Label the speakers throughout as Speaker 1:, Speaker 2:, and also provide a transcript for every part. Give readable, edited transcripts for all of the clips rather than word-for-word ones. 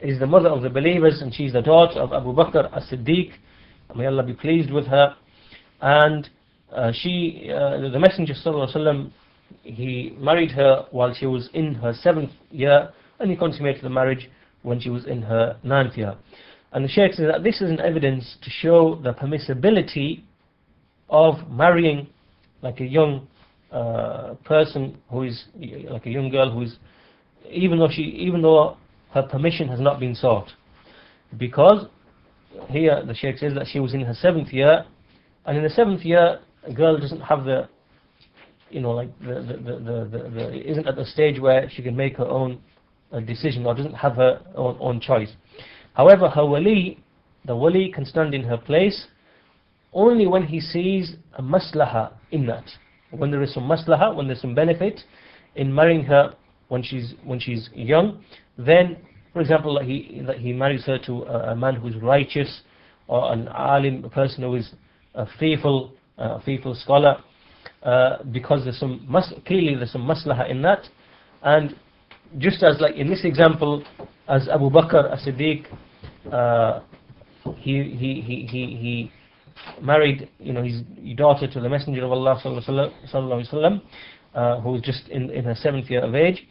Speaker 1: is the mother of the believers, and she's the daughter of Abu Bakr as-Siddiq, may Allah be pleased with her. And the Messenger sallallahu alaihi wasallam, he married her while she was in her 7th year, and he consummated the marriage when she was in her 9th year. And the Shaykh says that this is an evidence to show the permissibility of marrying like a young person who is like a young girl who is, even though her permission has not been sought, because here the Shaykh says that she was in her 7th year, and in the 7th year a girl doesn't have the, like the isn't at the stage where she can make her own decision, or doesn't have her own choice. However, her wali, the wali, can stand in her place only when he sees a maslaha in that. When there is some maslaha, when there's some benefit in marrying her when she's young, then, for example, that he marries her to a man who is righteous, or an alim, a person who is a faithful scholar, because clearly there's some maslaha in that. And just as like in this example, as Abu Bakr as-Siddiq, he married his daughter to the Messenger of Allah sallallahu alaihi wasallam, who was just in her 7th year of age,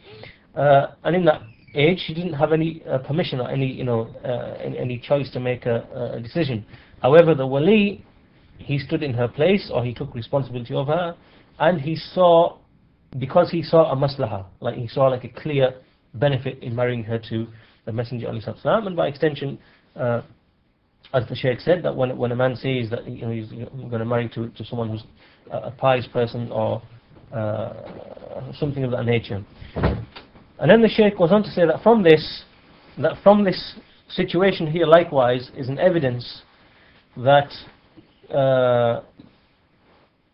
Speaker 1: and in that age she didn't have any permission or any choice to make a decision. However, the wali, he stood in her place, or he took responsibility of her, and because he saw a maslaha, like he saw like a clear benefit in marrying her to the Messenger of Allah, and by extension, as the Shaykh said, that when a man says that he's going to marry to someone who's a pious person, or something of that nature. And then the Shaykh goes on to say that from this situation here likewise is an evidence that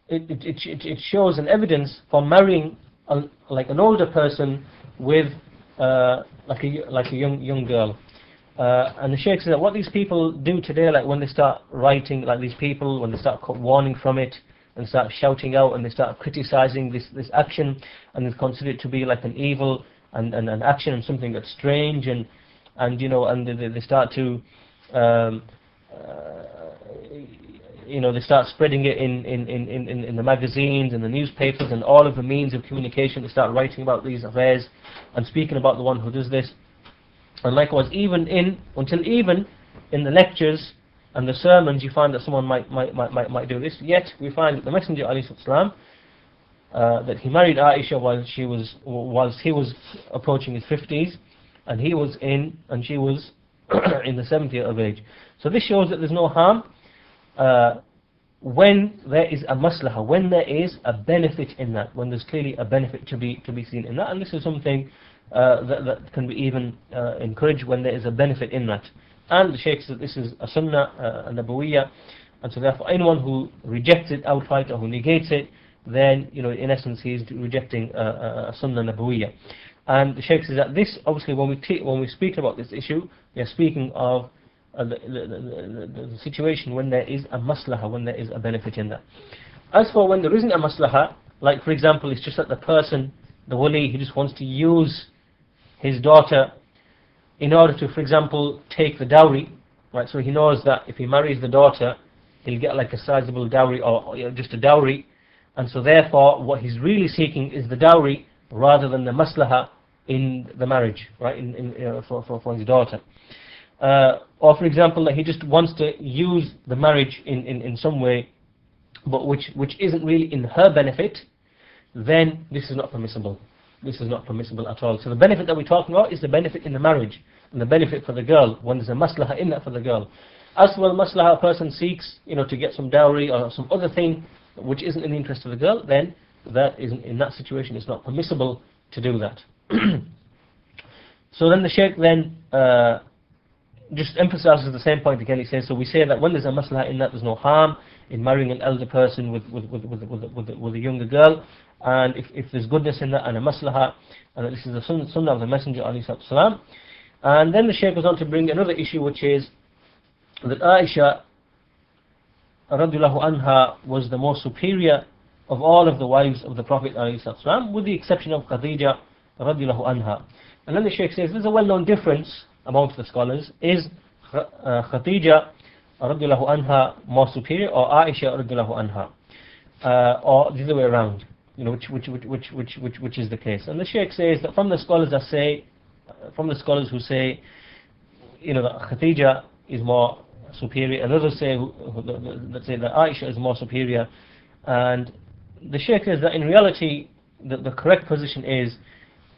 Speaker 1: it shows an evidence for marrying like an older person with like a young girl. And the Shaykh says that what these people do today, like when they start writing, like these people, when they start warning from it, and start shouting out, and they start criticizing this action, and they consider it to be like an evil and an action and something that's strange, and they start to they start spreading it in the magazines and the newspapers and all of the means of communication. They start writing about these affairs and speaking about the one who does this. And likewise, even in the lectures and the sermons, you find that someone might do this. Yet we find that the Messenger ﷺ, that he married Aisha whilst he was approaching his 50s, and she was in the 7th year of age. So this shows that there's no harm when there is a maslaha, when there is a benefit in that, when there's clearly a benefit to be seen in that. And this is something that can be even encouraged when there is a benefit in that. And the Shaykh says this is a sunnah, a nabawiyya, and so therefore anyone who rejects it outright or who negates it, then in essence he is rejecting a sunnah nabawiyya. And the Shaykh says that this, obviously, when we speak about this issue, we are speaking of the situation when there is a maslaha, when there is a benefit in that. As for when there isn't a maslaha, like for example, it's just that the person, the wali, he just wants to use his daughter in order to, for example, take the dowry, right? So he knows that if he marries the daughter, he'll get like a sizable dowry, or just a dowry, and so therefore what he's really seeking is the dowry rather than the maslaha in the marriage, right? For his daughter. Or for example, that he just wants to use the marriage in some way, but which isn't really in her benefit, then this is not permissible. This is not permissible at all. So the benefit that we're talking about is the benefit in the marriage, and the benefit for the girl, when there's a maslaha in that for the girl. As for the maslaha a person seeks, to get some dowry or some other thing which isn't in the interest of the girl, then that isn't, in that situation, it's not permissible to do that. So then the Shaykh then just emphasizes the same point again. He says, so we say that when there's a maslaha in that, there's no harm in marrying an elder person with a younger girl, and if there's goodness in that and a maslaha, and this is the sunnah of the Messenger ﷺ. And then the Shaykh goes on to bring another issue, which is that Aisha radiallahu anha was the most superior of all of the wives of the Prophet ﷺ, with the exception of Khadija radiallahu anha. And then the Shaykh says there's a well-known difference amongst the scholars, is Khadija radiallahu anha more superior, or Aisha radiallahu anha, or the other way around, which is the case. And the Shaykh says that from the scholars who say, that Khadija is more superior, and others say that Aisha is more superior, and the Shaykh says that in reality the correct position is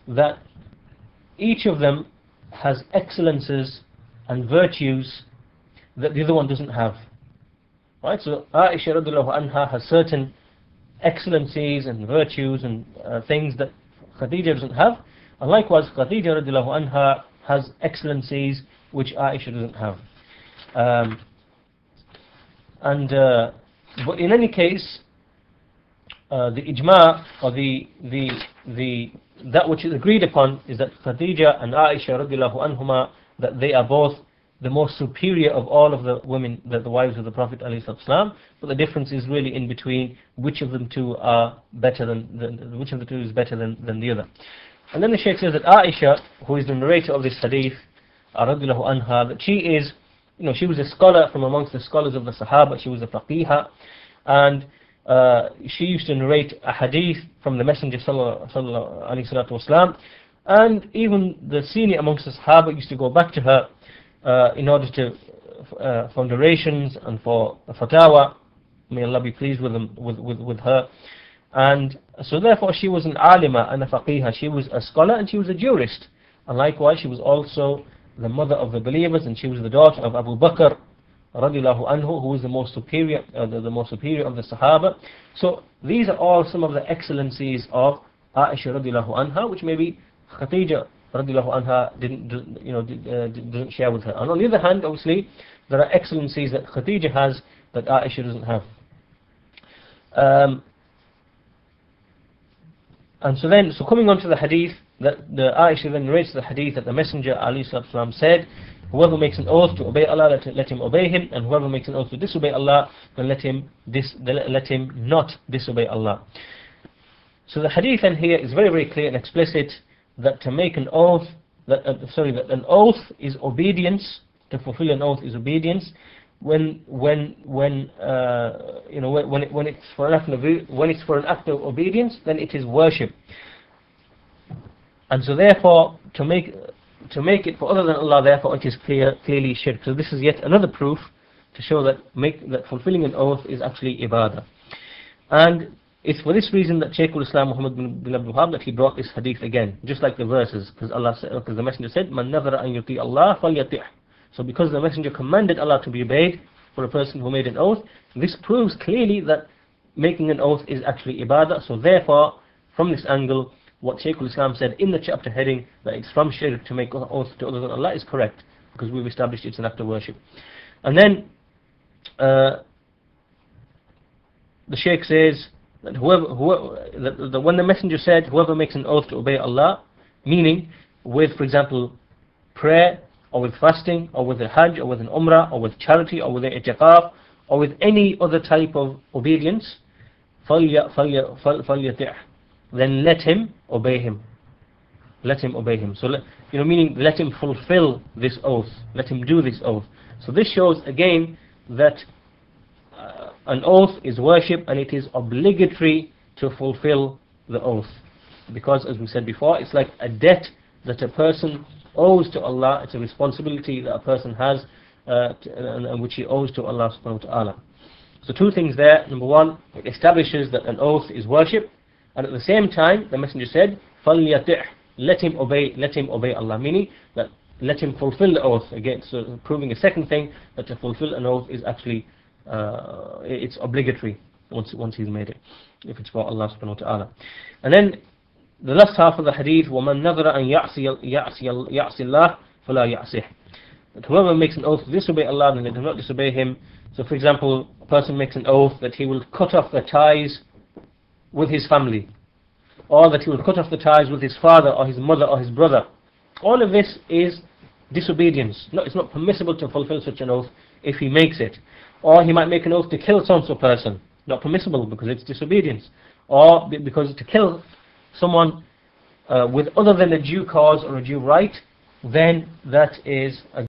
Speaker 1: that each of them has excellences and virtues that the other one doesn't have. Right? So Aisha radiallahu anha has certain excellencies and virtues and things that Khadija doesn't have, and likewise Khadija radiallahu anha has excellencies which Aisha doesn't have. But in any case, the ijma, or that which is agreed upon, is that Khadija and Aisha radiallahu anhuma, that they are both the most superior of all of the women, the wives of the Prophet ﷺ, but the difference is really in between which of them two are better which of the two is better than the other. And then the Shaykh says that Aisha, who is the narrator of this hadith, radiallahu anha, that she is, she was a scholar from amongst the scholars of the Sahaba. She was a faqiha, and she used to narrate a hadith from the Messenger sallallahu alaihi wasallam, and even the senior amongst the Sahaba used to go back to her in order to for narrations and for fatawa. May Allah be pleased with them, with her. And so therefore she was an alima and a faqiha. She was a scholar and she was a jurist, and likewise she was also the mother of the believers, and she was the daughter of Abu Bakr radiallahu anhu, who was the most superior of the Sahaba. So these are all some of the excellencies of Aisha radiallahu anha, which maybe Khadija radiallahu anha didn't share with her. And on the other hand, obviously, there are excellencies that Khadija has that Aisha doesn't have. And so coming on to the hadith, that the Aisha then narrates the hadith that the Messenger ﷺ said, whoever makes an oath to obey Allah, let him obey him, and whoever makes an oath to disobey Allah, then let him not disobey Allah. So the hadith in here is very, very clear and explicit that to make an oath, that an oath is obedience. To fulfill an oath is obedience. When it's for an act of obedience, then it is worship. And so therefore, to make it for other than Allah, therefore it is clearly shirk. So this is yet another proof to show that fulfilling an oath is actually ibadah. And it's for this reason that Shaykhul Islam Muhammad bin Abdul Wahhab, that he brought this hadith again, just like the verses, because the Messenger said, "Man nadhara an yuti Allah falyatih." So because the Messenger commanded Allah to be obeyed for a person who made an oath, this proves clearly that making an oath is actually ibadah. So therefore, from this angle, what Shaykhul Islam said in the chapter heading, that it's from shirk to make an oath to other than Allah, is correct, because we've established it's an act of worship. And then the Shaykh says that when the Messenger said, whoever makes an oath to obey Allah, meaning with, for example, prayer, or with fasting, or with a hajj, or with an umrah, or with charity, or with an i'tiqaf, or with any other type of obedience, فَلْيَطِعْ, then let him obey him. Let him obey him. So, meaning let him fulfill this oath. Let him do this oath. So this shows again that an oath is worship, and it is obligatory to fulfill the oath. Because, as we said before, it's like a debt that a person owes to Allah. It's a responsibility that a person has, and which he owes to Allah subhanahu wa ta'ala. So two things there. Number one, it establishes that an oath is worship, and at the same time, the Messenger said, فَلْيَطِعْ, let him obey Allah, meaning that let him fulfill the oath. Again, so proving a second thing, that to fulfill an oath is actually, it's obligatory once he's made it, if it's for Allah subhanahu wa ta'ala. And then the last half of the hadith, وَمَنْ نَظَرَ أَنْ يَعْصِ اللَّهِ فَلَا يَعْصِهِ, that whoever makes an oath to disobey Allah, then let him not disobey him. So for example, a person makes an oath that he will cut off the ties with his family, or that he will cut off the ties with his father or his mother or his brother. All of this is disobedience. No, it's not permissible to fulfill such an oath if he makes it. Or he might make an oath to kill some person. Not permissible, because it's disobedience. Or because to kill someone with other than a due cause or a due right, then that is